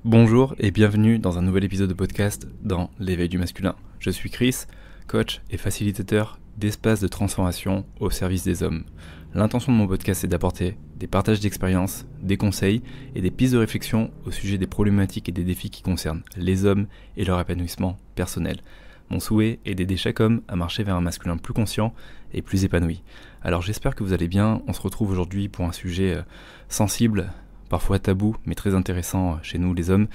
Bonjour et bienvenue dans un nouvel épisode de podcast dans l'éveil du masculin. Je suis Chris, coach et facilitateur d'espaces de transformation au service des hommes. L'intention de mon podcast est d'apporter des partages d'expériences, des conseils et des pistes de réflexion au sujet des problématiques et des défis qui concernent les hommes et leur épanouissement personnel. Mon souhait est d'aider chaque homme à marcher vers un masculin plus conscient et plus épanoui. Alors j'espère que vous allez bien, on se retrouve aujourd'hui pour un sujet sensible, parfois tabou, mais très intéressant chez nous les hommes,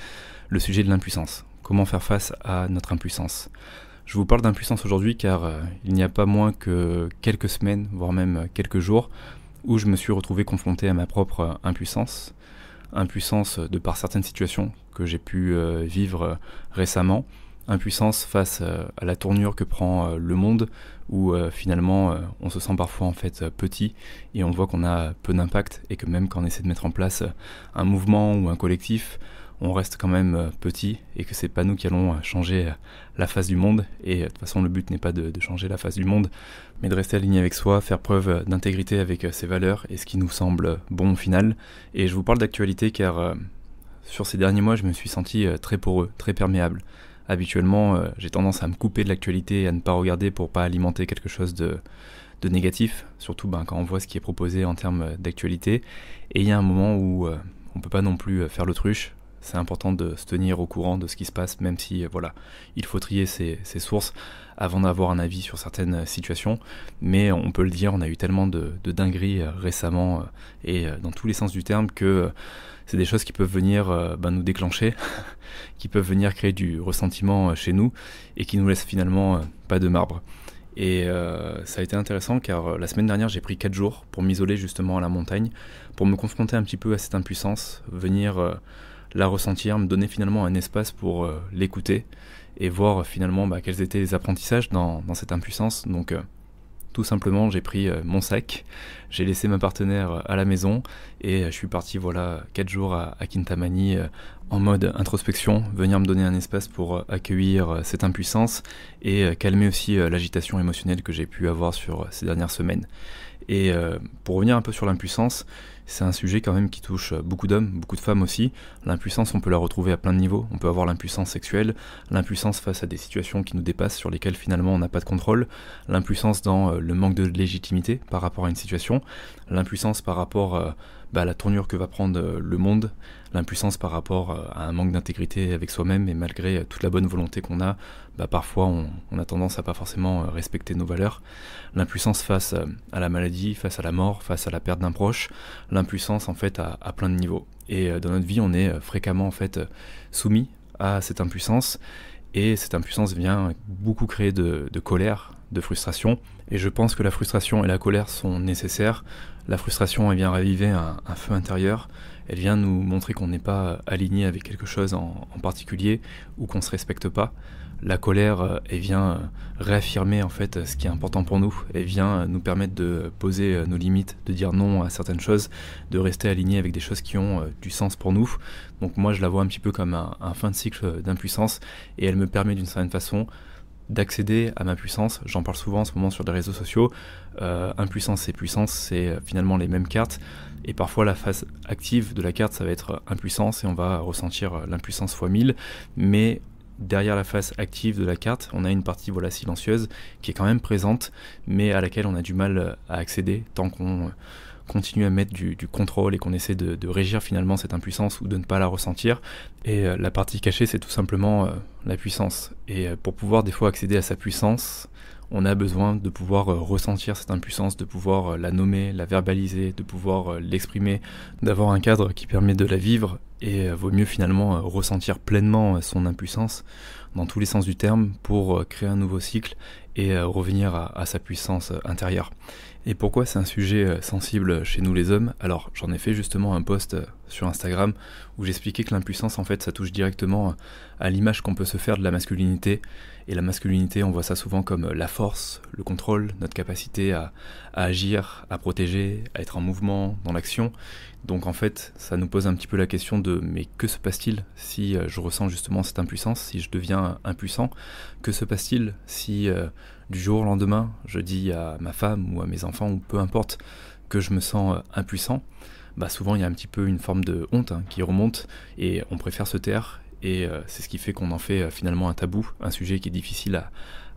le sujet de l'impuissance. Comment faire face à notre impuissance ? Je vous parle d'impuissance aujourd'hui car il n'y a pas moins que quelques semaines, voire même quelques jours, où je me suis retrouvé confronté à ma propre impuissance. Impuissance de par certaines situations que j'ai pu vivre récemment. Impuissance face à la tournure que prend le monde, où finalement on se sent parfois en fait petit et on voit qu'on a peu d'impact et que même quand on essaie de mettre en place un mouvement ou un collectif, on reste quand même petit et que c'est pas nous qui allons changer la face du monde. Et de toute façon le but n'est pas de changer la face du monde, mais de rester aligné avec soi, faire preuve d'intégrité avec ses valeurs et ce qui nous semble bon au final. Et je vous parle d'actualité car sur ces derniers mois je me suis senti très poreux, très perméable. Habituellement, j'ai tendance à me couper de l'actualité et à ne pas regarder pour pas alimenter quelque chose de négatif, surtout quand on voit ce qui est proposé en termes d'actualité. Et il y a un moment où on peut pas non plus faire l'autruche. C'est important de se tenir au courant de ce qui se passe, même si il faut trier ses sources avant d'avoir un avis sur certaines situations. Mais on peut le dire, on a eu tellement de dingueries récemment et dans tous les sens du terme que c'est des choses qui peuvent venir nous déclencher, qui peuvent venir créer du ressentiment chez nous et qui nous laissent finalement pas de marbre. Et ça a été intéressant car la semaine dernière j'ai pris 4 jours pour m'isoler justement à la montagne, pour me confronter un petit peu à cette impuissance, venir la ressentir, me donner finalement un espace pour l'écouter et voir finalement quels étaient les apprentissages dans cette impuissance. Donc tout simplement j'ai pris mon sac, j'ai laissé ma partenaire à la maison et je suis parti 4 jours à Kintamani en mode introspection, venir me donner un espace pour accueillir cette impuissance et calmer aussi l'agitation émotionnelle que j'ai pu avoir sur ces dernières semaines. Et pour revenir un peu sur l'impuissance, c'est un sujet quand même qui touche beaucoup d'hommes, beaucoup de femmes aussi. L'impuissance, on peut la retrouver à plein de niveaux. On peut avoir l'impuissance sexuelle, l'impuissance face à des situations qui nous dépassent, sur lesquelles finalement on n'a pas de contrôle, l'impuissance dans le manque de légitimité par rapport à une situation, l'impuissance par rapport à la tournure que va prendre le monde, l'impuissance par rapport à un manque d'intégrité avec soi-même, et malgré toute la bonne volonté qu'on a, parfois on a tendance à pas forcément respecter nos valeurs, l'impuissance face à la maladie, face à la mort, face à la perte d'un proche, l'impuissance en fait à plein de niveaux. Et dans notre vie on est fréquemment en fait soumis à cette impuissance, et cette impuissance vient beaucoup créer de colère, de frustration, et je pense que la frustration et la colère sont nécessaires. La frustration, elle vient raviver un feu intérieur, elle vient nous montrer qu'on n'est pas aligné avec quelque chose en particulier, ou qu'on ne se respecte pas. La colère, elle vient réaffirmer en fait ce qui est important pour nous, elle vient nous permettre de poser nos limites, de dire non à certaines choses, de rester aligné avec des choses qui ont du sens pour nous. Donc moi je la vois un petit peu comme un fin de cycle d'impuissance, et elle me permet d'une certaine façon d'accéder à ma puissance. J'en parle souvent en ce moment sur les réseaux sociaux. Impuissance et puissance, c'est finalement les mêmes cartes, et parfois la phase active de la carte ça va être impuissance et on va ressentir l'impuissance fois 1000, mais derrière la face active de la carte, on a une partie silencieuse qui est quand même présente, mais à laquelle on a du mal à accéder tant qu'on continue à mettre du contrôle et qu'on essaie de régir finalement cette impuissance ou de ne pas la ressentir. Et la partie cachée, c'est tout simplement la puissance. Et pour pouvoir des fois accéder à sa puissance, on a besoin de pouvoir ressentir cette impuissance, de pouvoir la nommer, la verbaliser, de pouvoir l'exprimer, d'avoir un cadre qui permet de la vivre. Et vaut mieux finalement ressentir pleinement son impuissance dans tous les sens du terme pour créer un nouveau cycle et revenir à sa puissance intérieure. Et pourquoi c'est un sujet sensible chez nous les hommes ? Alors j'en ai fait justement un post sur Instagram où j'expliquais que l'impuissance en fait ça touche directement à l'image qu'on peut se faire de la masculinité. Et la masculinité, on voit ça souvent comme la force, le contrôle, notre capacité à agir, à protéger, à être en mouvement, dans l'action. Donc en fait, ça nous pose un petit peu la question de mais que se passe-t-il si je ressens justement cette impuissance, si je deviens impuissant ? Que se passe-t-il si du jour au lendemain, je dis à ma femme ou à mes enfants, ou peu importe, que je me sens impuissant ? souvent il y a un petit peu une forme de honte qui remonte et on préfère se taire. Et c'est ce qui fait qu'on en fait finalement un tabou, un sujet qui est difficile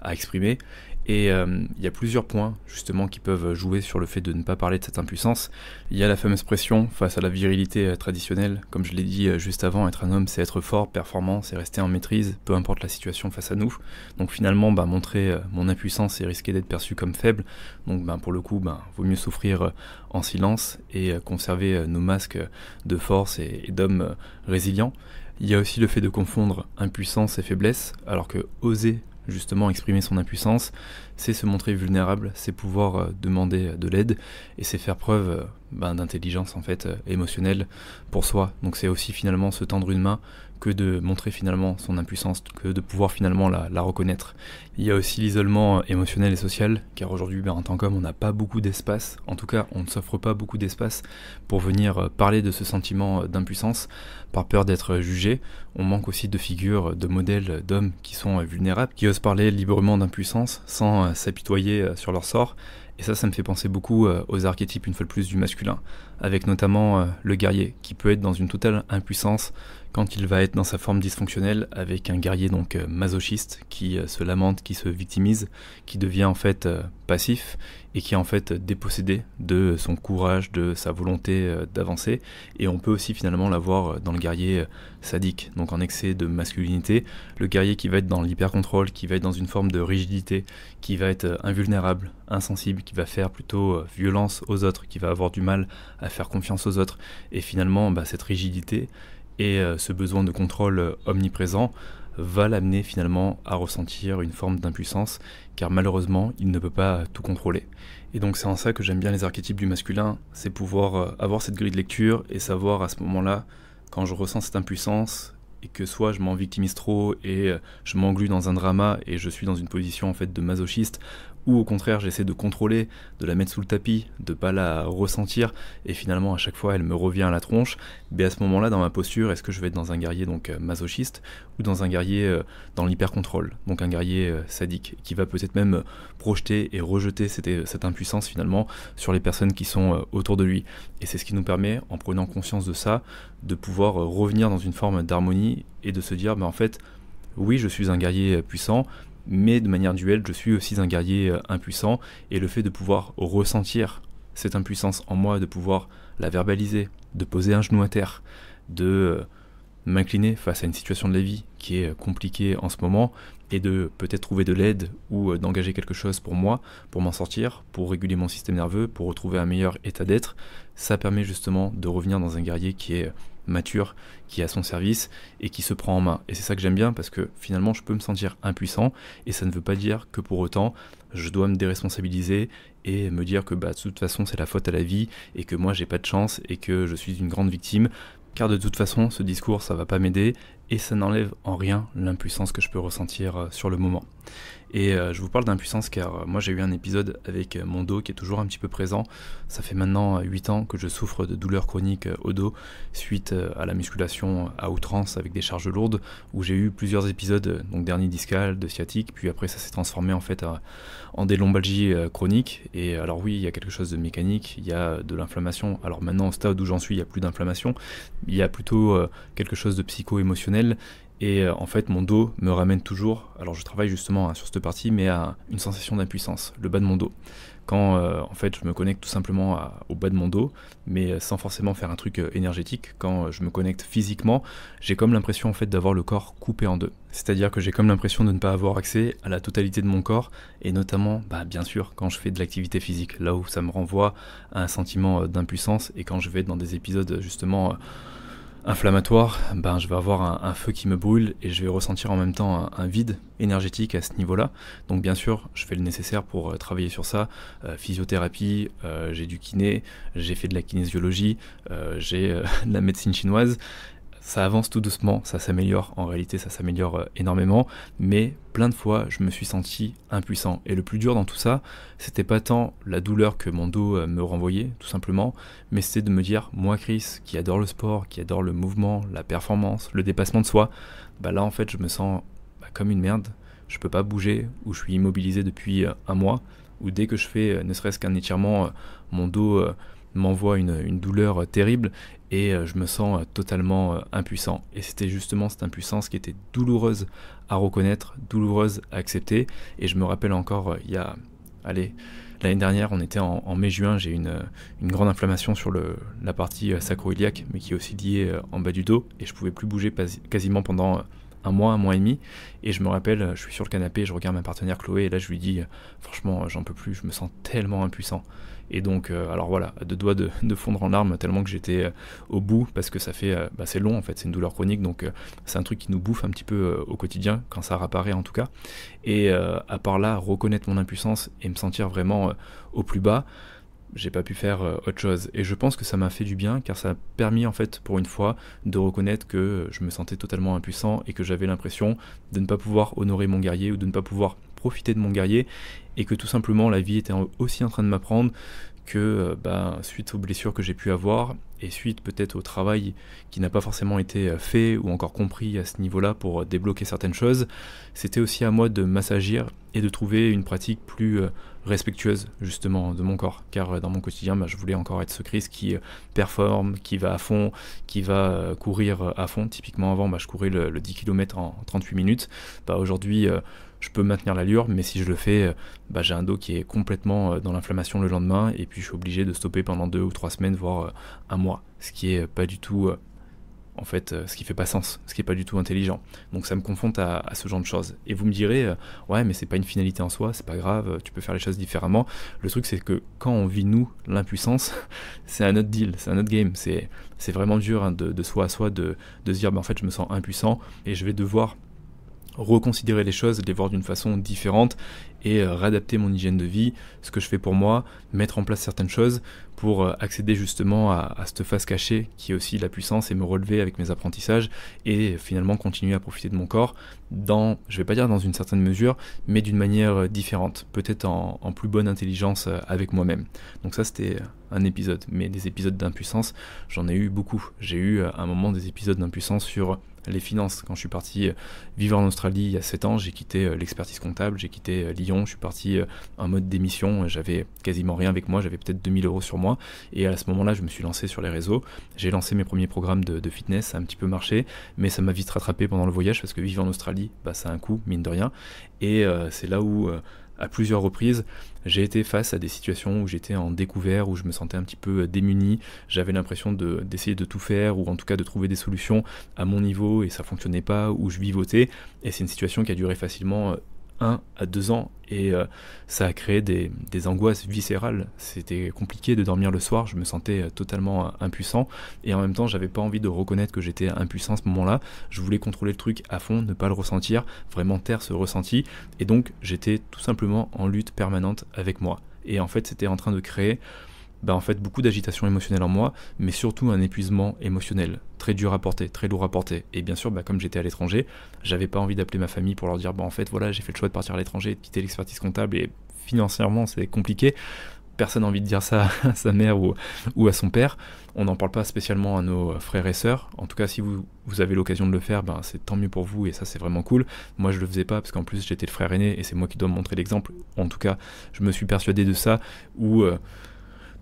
à exprimer. Et il y a plusieurs points justement qui peuvent jouer sur le fait de ne pas parler de cette impuissance. Il y a la fameuse pression face à la virilité traditionnelle. Comme je l'ai dit juste avant, être un homme c'est être fort, performant, c'est rester en maîtrise, peu importe la situation face à nous. Donc finalement montrer mon impuissance et risquer d'être perçu comme faible. Donc pour le coup vaut mieux souffrir en silence et conserver nos masques de force et d'hommes résilients. Il y a aussi le fait de confondre impuissance et faiblesse, alors que oser justement exprimer son impuissance, c'est se montrer vulnérable, c'est pouvoir demander de l'aide et c'est faire preuve d'intelligence en fait émotionnelle pour soi. Donc c'est aussi finalement se tendre une main que de montrer finalement son impuissance, que de pouvoir finalement la reconnaître. Il y a aussi l'isolement émotionnel et social, car aujourd'hui en tant qu'homme on n'a pas beaucoup d'espace, en tout cas on ne s'offre pas beaucoup d'espace pour venir parler de ce sentiment d'impuissance, par peur d'être jugé. On manque aussi de figures, de modèles d'hommes qui sont vulnérables, qui osent parler librement d'impuissance sans s'apitoyer sur leur sort. Et ça me fait penser beaucoup aux archétypes une fois de plus du masculin, avec notamment le guerrier, qui peut être dans une totale impuissance quand il va être dans sa forme dysfonctionnelle, avec un guerrier donc masochiste qui se lamente, qui se victimise, qui devient en fait passif et qui est en fait dépossédé de son courage, de sa volonté d'avancer. Et on peut aussi finalement l'avoir dans le guerrier sadique, donc en excès de masculinité, le guerrier qui va être dans l'hyper-contrôle, qui va être dans une forme de rigidité, qui va être invulnérable, insensible, qui va faire plutôt violence aux autres, qui va avoir du mal à faire confiance aux autres. Et finalement, cette rigidité et ce besoin de contrôle omniprésent va l'amener finalement à ressentir une forme d'impuissance, car malheureusement, il ne peut pas tout contrôler. Et donc c'est en ça que j'aime bien les archétypes du masculin, c'est pouvoir avoir cette grille de lecture et savoir à ce moment-là, quand je ressens cette impuissance, et que soit je m'en victimise trop et je m'englue dans un drama et je suis dans une position en fait de masochiste, ou au contraire j'essaie de contrôler, de la mettre sous le tapis, de pas la ressentir, et finalement à chaque fois elle me revient à la tronche, mais à ce moment-là dans ma posture, est-ce que je vais être dans un guerrier donc masochiste, ou dans un guerrier dans l'hyper-contrôle, donc un guerrier sadique, qui va peut-être même projeter et rejeter cette impuissance finalement sur les personnes qui sont autour de lui. Et c'est ce qui nous permet, en prenant conscience de ça, de pouvoir revenir dans une forme d'harmonie et de se dire, en fait, oui je suis un guerrier puissant, mais de manière duelle, je suis aussi un guerrier impuissant, et le fait de pouvoir ressentir cette impuissance en moi, de pouvoir la verbaliser, de poser un genou à terre, de m'incliner face à une situation de la vie qui est compliquée en ce moment, et de peut-être trouver de l'aide ou d'engager quelque chose pour moi, pour m'en sortir, pour réguler mon système nerveux, pour retrouver un meilleur état d'être, ça permet justement de revenir dans un guerrier qui est mature, qui est à son service et qui se prend en main. Et c'est ça que j'aime bien, parce que finalement je peux me sentir impuissant, et ça ne veut pas dire que pour autant je dois me déresponsabiliser et me dire que de toute façon c'est la faute à la vie et que moi j'ai pas de chance et que je suis une grande victime, car de toute façon ce discours ça va pas m'aider et ça n'enlève en rien l'impuissance que je peux ressentir sur le moment. Et je vous parle d'impuissance car moi j'ai eu un épisode avec mon dos qui est toujours un petit peu présent. Ça fait maintenant 8 ans que je souffre de douleurs chroniques au dos suite à la musculation à outrance avec des charges lourdes, où j'ai eu plusieurs épisodes, donc dernier discal, de sciatique, puis après ça s'est transformé en fait en des lombalgies chroniques. Et alors oui, il y a quelque chose de mécanique, il y a de l'inflammation. Alors maintenant au stade où j'en suis, il n'y a plus d'inflammation, il y a plutôt quelque chose de psycho-émotionnel. Et en fait, mon dos me ramène toujours, alors je travaille justement sur cette partie, mais à une sensation d'impuissance, le bas de mon dos. Quand en fait je me connecte tout simplement au bas de mon dos, mais sans forcément faire un truc énergétique, quand je me connecte physiquement, j'ai comme l'impression en fait d'avoir le corps coupé en deux. C'est-à-dire que j'ai comme l'impression de ne pas avoir accès à la totalité de mon corps, et notamment, bien sûr, quand je fais de l'activité physique, là où ça me renvoie à un sentiment d'impuissance, et quand je vais être dans des épisodes justement inflammatoire, je vais avoir un feu qui me brûle et je vais ressentir en même temps un vide énergétique à ce niveau-là. Donc bien sûr, je fais le nécessaire pour travailler sur ça, physiothérapie, j'ai du kiné, j'ai fait de la kinésiologie, j'ai de la médecine chinoise. Ça avance tout doucement, ça s'améliore, en réalité ça s'améliore énormément, mais plein de fois je me suis senti impuissant. Et le plus dur dans tout ça, c'était pas tant la douleur que mon dos me renvoyait, tout simplement, mais c'était de me dire, moi Chris, qui adore le sport, qui adore le mouvement, la performance, le dépassement de soi, là en fait je me sens comme une merde, je peux pas bouger, ou je suis immobilisé depuis un mois, ou dès que je fais ne serait-ce qu'un étirement, mon dos m'envoie une douleur terrible et je me sens totalement impuissant. Et c'était justement cette impuissance qui était douloureuse à reconnaître, douloureuse à accepter. Et je me rappelle encore, l'année dernière, on était en mai-juin, j'ai une grande inflammation sur la partie sacro-iliaque, mais qui est aussi liée en bas du dos, et je pouvais plus bouger quasiment pendant un mois et demi, et je me rappelle, je suis sur le canapé, je regarde ma partenaire Chloé, et là je lui dis, franchement, j'en peux plus, je me sens tellement impuissant. Et donc, alors voilà, à deux doigts de fondre en larmes, tellement que j'étais au bout, parce que ça fait, c'est long en fait, c'est une douleur chronique, donc c'est un truc qui nous bouffe un petit peu au quotidien, quand ça réapparaît en tout cas. Et à part là, reconnaître mon impuissance et me sentir vraiment au plus bas, j'ai pas pu faire autre chose. Et je pense que ça m'a fait du bien, car ça a permis en fait, pour une fois, de reconnaître que je me sentais totalement impuissant et que j'avais l'impression de ne pas pouvoir honorer mon guerrier ou de ne pas pouvoir profiter de mon guerrier, et que tout simplement la vie était aussi en train de m'apprendre que suite aux blessures que j'ai pu avoir et suite peut-être au travail qui n'a pas forcément été fait ou encore compris à ce niveau-là pour débloquer certaines choses, c'était aussi à moi de m'assagir et de trouver une pratique plus respectueuse justement de mon corps, car dans mon quotidien je voulais encore être ce Chris qui performe, qui va à fond, qui va courir à fond. Typiquement avant je courais le 10 km en 38 minutes, aujourd'hui je peux maintenir l'allure, mais si je le fais, j'ai un dos qui est complètement dans l'inflammation le lendemain, et puis je suis obligé de stopper pendant 2 ou 3 semaines, voire un mois, ce qui est pas du tout, ce qui fait pas sens, ce qui est pas du tout intelligent. Donc ça me confronte à ce genre de choses. Et vous me direz, ouais, mais c'est pas une finalité en soi, c'est pas grave, tu peux faire les choses différemment. Le truc, c'est que quand on vit, nous, l'impuissance, c'est un autre deal, c'est un autre game. C'est vraiment dur de soi à soi de se dire, en fait, je me sens impuissant et je vais devoir reconsidérer les choses, les voir d'une façon différente et réadapter mon hygiène de vie, ce que je fais pour moi, mettre en place certaines choses pour accéder justement à cette face cachée qui est aussi la puissance et me relever avec mes apprentissages et finalement continuer à profiter de mon corps je vais pas dire dans une certaine mesure, mais d'une manière différente, peut-être en plus bonne intelligence avec moi-même. Donc ça c'était un épisode, mais des épisodes d'impuissance, j'en ai eu beaucoup. J'ai eu à un moment des épisodes d'impuissance sur les finances. Quand je suis parti vivre en Australie il y a 7 ans, j'ai quitté l'expertise comptable, j'ai quitté Lyon, je suis parti en mode démission, j'avais quasiment rien avec moi, j'avais peut-être 2000 € sur moi, et à ce moment-là je me suis lancé sur les réseaux, j'ai lancé mes premiers programmes de fitness, ça a un petit peu marché, mais ça m'a vite rattrapé pendant le voyage, parce que vivre en Australie, ça a un coût, mine de rien, et c'est là où à plusieurs reprises, j'ai été face à des situations où j'étais en découvert, où je me sentais un petit peu démuni, j'avais l'impression d'essayer de tout faire, ou en tout cas de trouver des solutions à mon niveau, et ça fonctionnait pas, où je vivotais, et c'est une situation qui a duré facilement 1 à 2 ans, et ça a créé des angoisses viscérales. C'était compliqué de dormir le soir, je me sentais totalement impuissant, et en même temps j'avais pas envie de reconnaître que j'étais impuissant à ce moment-là, je voulais contrôler le truc à fond, ne pas le ressentir, vraiment taire ce ressenti, et donc j'étais tout simplement en lutte permanente avec moi, et en fait c'était en train de créer beaucoup d'agitation émotionnelle en moi, mais surtout un épuisement émotionnel, très dur à porter, très lourd à porter. Et bien sûr, comme j'étais à l'étranger, j'avais pas envie d'appeler ma famille pour leur dire, en fait, voilà, j'ai fait le choix de partir à l'étranger et de quitter l'expertise comptable, et financièrement, c'est compliqué. Personne n'a envie de dire ça à sa mère ou à son père. On n'en parle pas spécialement à nos frères et sœurs. En tout cas, si vous avez l'occasion de le faire, c'est tant mieux pour vous, et ça, c'est vraiment cool. Moi, je le faisais pas, parce qu'en plus, j'étais le frère aîné, et c'est moi qui dois montrer l'exemple. En tout cas, je me suis persuadé de ça, où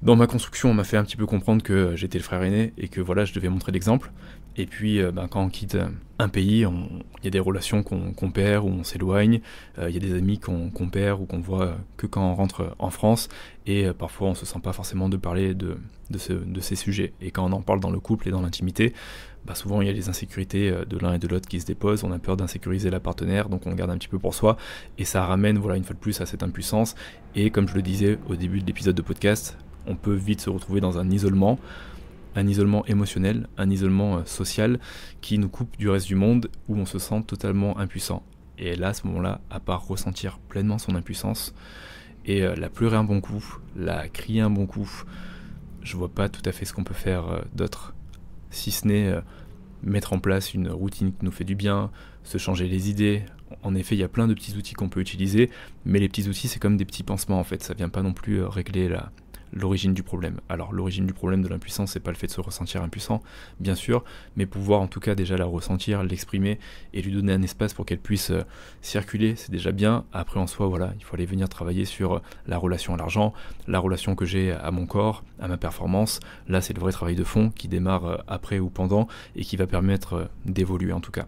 dans ma construction, on m'a fait un petit peu comprendre que j'étais le frère aîné et que je devais montrer l'exemple. Et puis, quand on quitte un pays, il y a des relations qu'on perd ou on s'éloigne. Il y a des amis qu'on perd ou qu'on voit que quand on rentre en France. Et parfois, on se sent pas forcément de parler de ces sujets. Et quand on en parle dans le couple et dans l'intimité, souvent il y a les insécurités de l'un et de l'autre qui se déposent. On a peur d'insécuriser la partenaire, donc on garde un petit peu pour soi. Et ça ramène, une fois de plus, à cette impuissance. Et comme je le disais au début de l'épisode de podcast, on peut vite se retrouver dans un isolement émotionnel, un isolement social qui nous coupe du reste du monde, où on se sent totalement impuissant. Et là, à ce moment-là, à part ressentir pleinement son impuissance et la pleurer un bon coup, la crier un bon coup, je vois pas tout à fait ce qu'on peut faire d'autre, si ce n'est mettre en place une routine qui nous fait du bien, se changer les idées. En effet, il y a plein de petits outils qu'on peut utiliser, mais les petits outils, c'est comme des petits pansements en fait, ça vient pas non plus régler l'origine du problème. Alors l'origine du problème de l'impuissance, c'est pas le fait de se ressentir impuissant, bien sûr, mais pouvoir en tout cas déjà la ressentir, l'exprimer et lui donner un espace pour qu'elle puisse circuler, c'est déjà bien. Après en soi, voilà, il faut aller venir travailler sur la relation à l'argent, la relation que j'ai à mon corps, à ma performance. Là, c'est le vrai travail de fond qui démarre après ou pendant et qui va permettre d'évoluer en tout cas.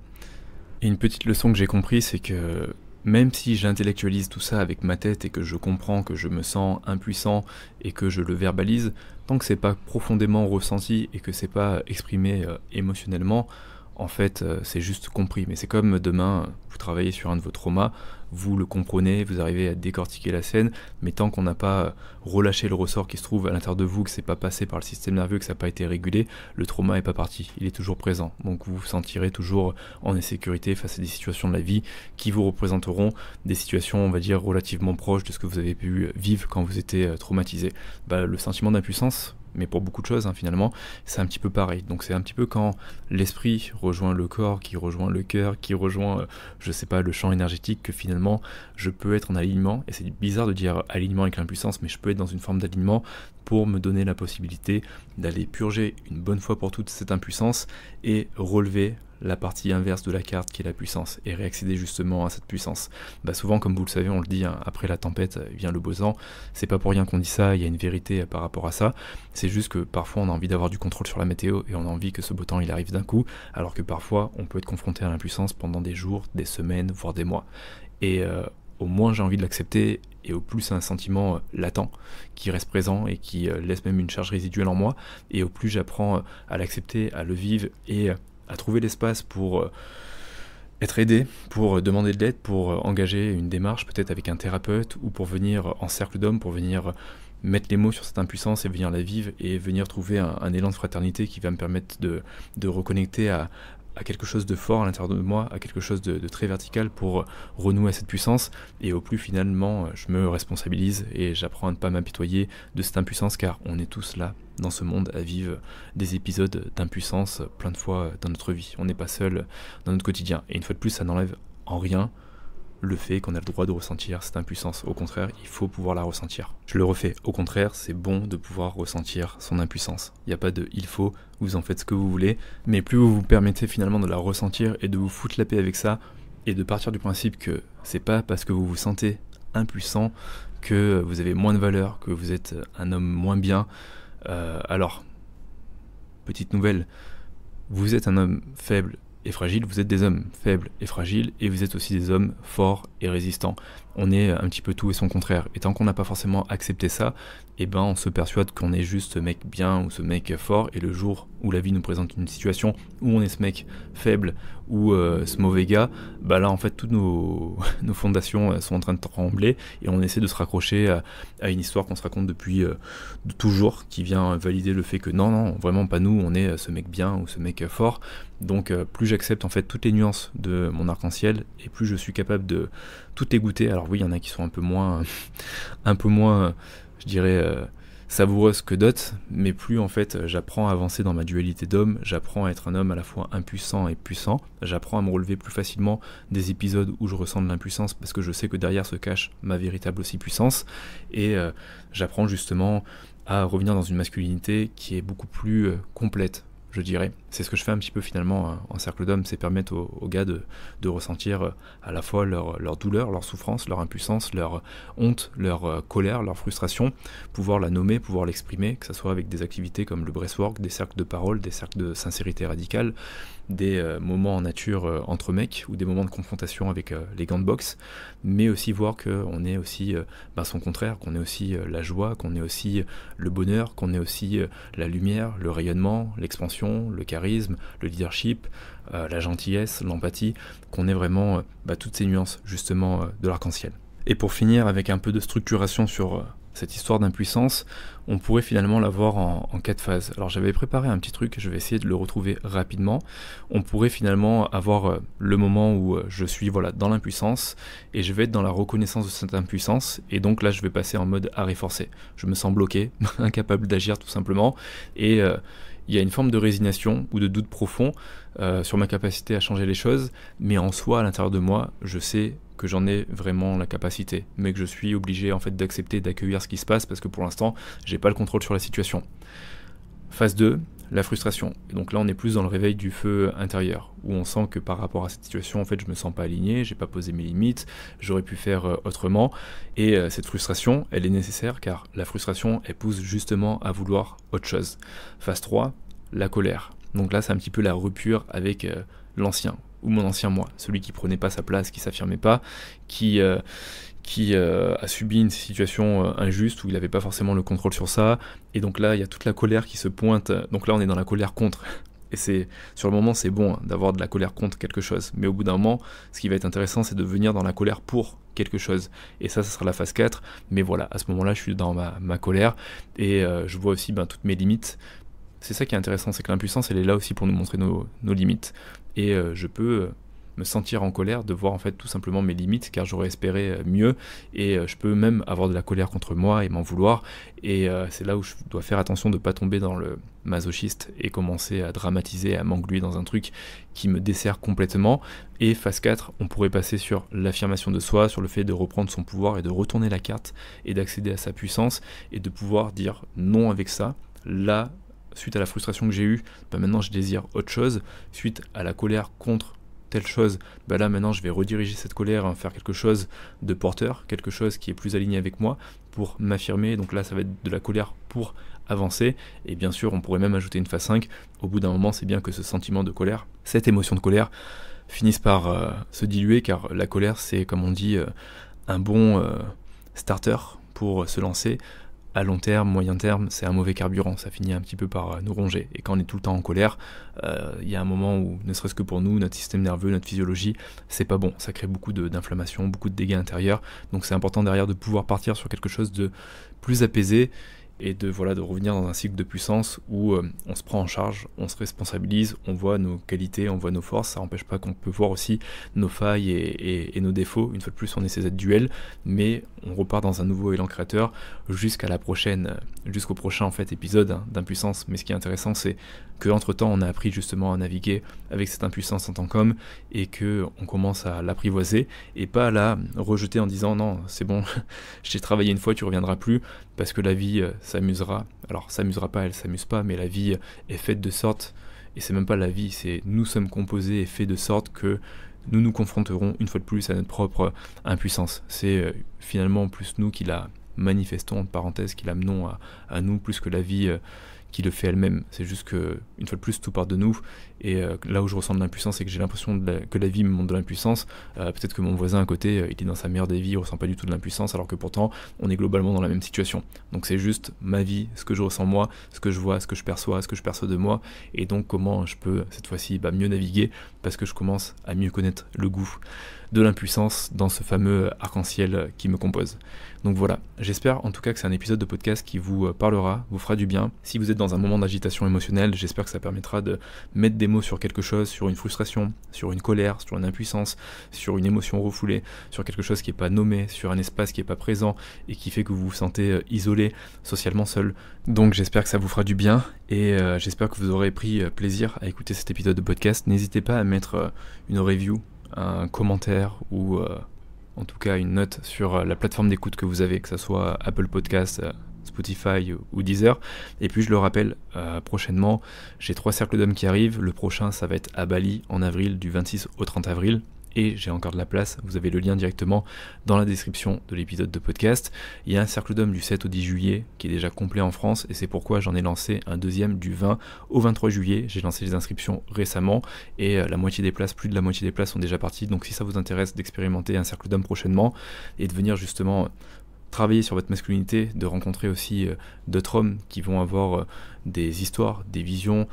Et une petite leçon que j'ai compris, c'est que même si j'intellectualise tout ça avec ma tête et que je comprends que je me sens impuissant et que je le verbalise, tant que c'est pas profondément ressenti et que c'est pas exprimé émotionnellement, en fait c'est juste compris. Mais c'est comme demain, vous travaillez sur un de vos traumas, vous le comprenez, vous arrivez à décortiquer la scène, mais tant qu'on n'a pas relâché le ressort qui se trouve à l'intérieur de vous, que c'est pas passé par le système nerveux, que ça n'a pas été régulé, le trauma est pas parti, il est toujours présent. Donc vous vous sentirez toujours en insécurité face à des situations de la vie qui vous représenteront des situations, on va dire, relativement proches de ce que vous avez pu vivre quand vous étiez traumatisé. Le sentiment d'impuissance, mais pour beaucoup de choses finalement, c'est un petit peu pareil. Donc c'est un petit peu quand l'esprit rejoint le corps, qui rejoint le cœur, qui rejoint, je sais pas, le champ énergétique, que finalement je peux être en alignement, et c'est bizarre de dire alignement avec l'impuissance, mais je peux être dans une forme d'alignement pour me donner la possibilité d'aller purger une bonne fois pour toutes cette impuissance et relever la partie inverse de la carte qui est la puissance et réaccéder justement à cette puissance. Souvent, comme vous le savez, on le dit, après la tempête vient le beau temps. C'est pas pour rien qu'on dit ça, il y a une vérité par rapport à ça. C'est juste que parfois on a envie d'avoir du contrôle sur la météo et on a envie que ce beau temps il arrive d'un coup, alors que parfois on peut être confronté à l'impuissance pendant des jours, des semaines, voire des mois. Et au moins j'ai envie de l'accepter, et au plus c'est un sentiment latent qui reste présent et qui laisse même une charge résiduelle en moi, et au plus j'apprends à l'accepter, à le vivre et à trouver l'espace pour être aidé, pour demander de l'aide, pour engager une démarche peut-être avec un thérapeute ou pour venir en cercle d'hommes, pour venir mettre les mots sur cette impuissance et venir la vivre et venir trouver un élan de fraternité qui va me permettre de reconnecter à quelque chose de fort à l'intérieur de moi, à quelque chose de très vertical pour renouer à cette puissance. Et au plus finalement je me responsabilise et j'apprends à ne pas m'apitoyer de cette impuissance, car on est tous là dans ce monde à vivre des épisodes d'impuissance plein de fois dans notre vie. On n'est pas seul dans notre quotidien. Et une fois de plus, ça n'enlève en rien le fait qu'on a le droit de ressentir cette impuissance. Au contraire, il faut pouvoir la ressentir. Je le refais, au contraire, c'est bon de pouvoir ressentir son impuissance. Il n'y a pas de « il faut », vous en faites ce que vous voulez, mais plus vous vous permettez finalement de la ressentir et de vous foutre la paix avec ça, et de partir du principe que c'est pas parce que vous vous sentez impuissant que vous avez moins de valeur, que vous êtes un homme moins bien. Alors, petite nouvelle, vous êtes un homme faible et fragile, vous êtes des hommes faibles et fragiles, et vous êtes aussi des hommes forts et résistants. On est un petit peu tout et son contraire, et tant qu'on n'a pas forcément accepté ça, on se persuade qu'on est juste ce mec bien ou ce mec fort, et le jour où la vie nous présente une situation où on est ce mec faible ou ce mauvais gars, là en fait toutes nos fondations sont en train de trembler, et on essaie de se raccrocher à une histoire qu'on se raconte depuis toujours, qui vient valider le fait que non, vraiment pas nous, on est ce mec bien ou ce mec fort. Donc plus j'accepte en fait toutes les nuances de mon arc-en-ciel, et plus je suis capable de tout égoutter. Alors oui, il y en a qui sont un peu moins je dirais savoureuses que d'autres, mais plus en fait j'apprends à avancer dans ma dualité d'homme, j'apprends à être un homme à la fois impuissant et puissant, j'apprends à me relever plus facilement des épisodes où je ressens de l'impuissance, parce que je sais que derrière se cache ma véritable aussi puissance, et j'apprends justement à revenir dans une masculinité qui est beaucoup plus complète, je dirais. C'est ce que je fais un petit peu finalement en cercle d'hommes, c'est permettre aux gars de ressentir à la fois leur douleur, leur souffrance, leur impuissance, leur honte, leur colère, leur frustration, pouvoir la nommer, pouvoir l'exprimer, que ce soit avec des activités comme le breathwork, des cercles de parole, des cercles de sincérité radicale, des moments en nature entre mecs, ou des moments de confrontation avec les gants de boxe, mais aussi voir qu'on est aussi son contraire, qu'on est aussi la joie, qu'on est aussi le bonheur, qu'on est aussi la lumière, le rayonnement, l'expansion, le charisme, le leadership, la gentillesse, l'empathie, qu'on est vraiment toutes ces nuances justement de l'arc-en-ciel. Et pour finir avec un peu de structuration sur cette histoire d'impuissance, on pourrait finalement la voir en 4 phases. Alors j'avais préparé un petit truc, je vais essayer de le retrouver rapidement. On pourrait finalement avoir le moment où je suis dans l'impuissance, et je vais être dans la reconnaissance de cette impuissance, et donc là je vais passer en mode arrêt forcé. Je me sens bloqué, incapable d'agir tout simplement, et il y a une forme de résignation ou de doute profond sur ma capacité à changer les choses, mais en soi, à l'intérieur de moi, je sais que j'en ai vraiment la capacité, mais que je suis obligé en fait d'accepter, d'accueillir ce qui se passe parce que pour l'instant, j'ai pas le contrôle sur la situation. Phase 2, la frustration. Et donc là, on est plus dans le réveil du feu intérieur, où on sent que par rapport à cette situation, en fait, je me sens pas aligné, j'ai pas posé mes limites, j'aurais pu faire autrement. Et cette frustration, elle est nécessaire car la frustration, elle pousse justement à vouloir autre chose. Phase 3, la colère. Donc là, c'est un petit peu la rupture avec l'ancien, ou mon ancien moi, celui qui prenait pas sa place, qui s'affirmait pas, qui a subi une situation injuste où il n'avait pas forcément le contrôle sur ça, et donc là il y a toute la colère qui se pointe, donc là on est dans la colère contre, et sur le moment c'est bon d'avoir de la colère contre quelque chose, mais au bout d'un moment ce qui va être intéressant c'est de venir dans la colère pour quelque chose, et ça sera la phase 4, mais voilà, à ce moment là je suis dans ma colère, et je vois aussi toutes mes limites. C'est ça qui est intéressant, c'est que l'impuissance elle est là aussi pour nous montrer nos limites, et je peux me sentir en colère de voir en fait tout simplement mes limites car j'aurais espéré mieux, et je peux même avoir de la colère contre moi et m'en vouloir, et c'est là où je dois faire attention de ne pas tomber dans le masochiste et commencer à dramatiser, à m'engluer dans un truc qui me dessert complètement. Et phase 4, on pourrait passer sur l'affirmation de soi, sur le fait de reprendre son pouvoir et de retourner la carte et d'accéder à sa puissance et de pouvoir dire non avec ça. Là, suite à la frustration que j'ai eue, maintenant je désire autre chose. Suite à la colère contre telle chose, là maintenant je vais rediriger cette colère, faire quelque chose de porteur, quelque chose qui est plus aligné avec moi pour m'affirmer. Donc là ça va être de la colère pour avancer, et bien sûr on pourrait même ajouter une phase 5. Au bout d'un moment c'est bien que ce sentiment de colère, cette émotion de colère finisse par se diluer, car la colère c'est, comme on dit, un bon starter pour se lancer. À long terme, moyen terme, c'est un mauvais carburant, ça finit un petit peu par nous ronger. Et quand on est tout le temps en colère, il y a un moment où, ne serait-ce que pour nous, notre système nerveux, notre physiologie, c'est pas bon. Ça crée beaucoup d'inflammation, beaucoup de dégâts intérieurs. Donc c'est important derrière de pouvoir partir sur quelque chose de plus apaisé, et de revenir dans un cycle de puissance où on se prend en charge, on se responsabilise, on voit nos qualités, on voit nos forces. Ça n'empêche pas qu'on peut voir aussi nos failles et nos défauts. Une fois de plus, on essaie d'être duel, mais on repart dans un nouveau élan créateur jusqu'au prochain en fait épisode d'impuissance. Mais ce qui est intéressant, c'est qu'entre temps, on a appris justement à naviguer avec cette impuissance en tant qu'homme, et que on commence à l'apprivoiser et pas à la rejeter en disant non, c'est bon, j'ai travaillé une fois, tu reviendras plus, parce que la vie s'amusera. Alors s'amusera pas, elle s'amuse pas, mais la vie est faite de sorte, et c'est même pas la vie, c'est nous sommes composés et faits de sorte que nous nous confronterons une fois de plus à notre propre impuissance. C'est finalement plus nous qui la manifestons, entre parenthèses, qui l'amenons à nous, plus que la vie qui le fait elle-même. C'est juste que, une fois de plus, tout part de nous, et là où je ressens de l'impuissance, c'est que j'ai l'impression que la vie me montre de l'impuissance. Peut-être que mon voisin à côté, il est dans sa meilleure des vies, il ressent pas du tout de l'impuissance, alors que pourtant, on est globalement dans la même situation. Donc c'est juste ma vie, ce que je ressens moi, ce que je vois, ce que je perçois de moi, et donc comment je peux, cette fois-ci, mieux naviguer, parce que je commence à mieux connaître le goût de l'impuissance dans ce fameux arc-en-ciel qui me compose. Donc voilà, j'espère en tout cas que c'est un épisode de podcast qui vous parlera, vous fera du bien. Si vous êtes dans un moment d'agitation émotionnelle, j'espère que ça permettra de mettre des mots sur quelque chose, sur une frustration, sur une colère, sur une impuissance, sur une émotion refoulée, sur quelque chose qui n'est pas nommé, sur un espace qui n'est pas présent et qui fait que vous vous sentez isolé, socialement seul. Donc j'espère que ça vous fera du bien, et j'espère que vous aurez pris plaisir à écouter cet épisode de podcast. N'hésitez pas à mettre une review, un commentaire, ou en tout cas une note sur la plateforme d'écoute que vous avez, que ce soit Apple Podcast, Spotify ou Deezer. Et puis je le rappelle, prochainement j'ai 3 cercles d'hommes qui arrivent. Le prochain ça va être à Bali en avril, du 26 au 30 avril, et j'ai encore de la place. Vous avez le lien directement dans la description de l'épisode de podcast. Il y a un cercle d'hommes du 7 au 10 juillet qui est déjà complet en France, et c'est pourquoi j'en ai lancé un deuxième du 20 au 23 juillet. J'ai lancé les inscriptions récemment, et plus de la moitié des places sont déjà parties. Donc si ça vous intéresse d'expérimenter un cercle d'hommes prochainement et de venir justement travailler sur votre masculinité, de rencontrer aussi d'autres hommes qui vont avoir des histoires, des visions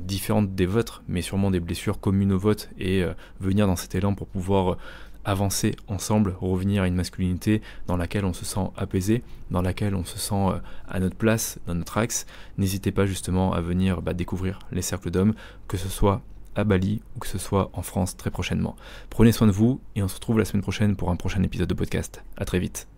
différentes des vôtres, mais sûrement des blessures communes aux vôtres, et venir dans cet élan pour pouvoir avancer ensemble, revenir à une masculinité dans laquelle on se sent apaisé, dans laquelle on se sent à notre place, dans notre axe. N'hésitez pas justement à venir découvrir les cercles d'hommes, que ce soit à Bali ou que ce soit en France très prochainement. Prenez soin de vous, et on se retrouve la semaine prochaine pour un prochain épisode de podcast. À très vite.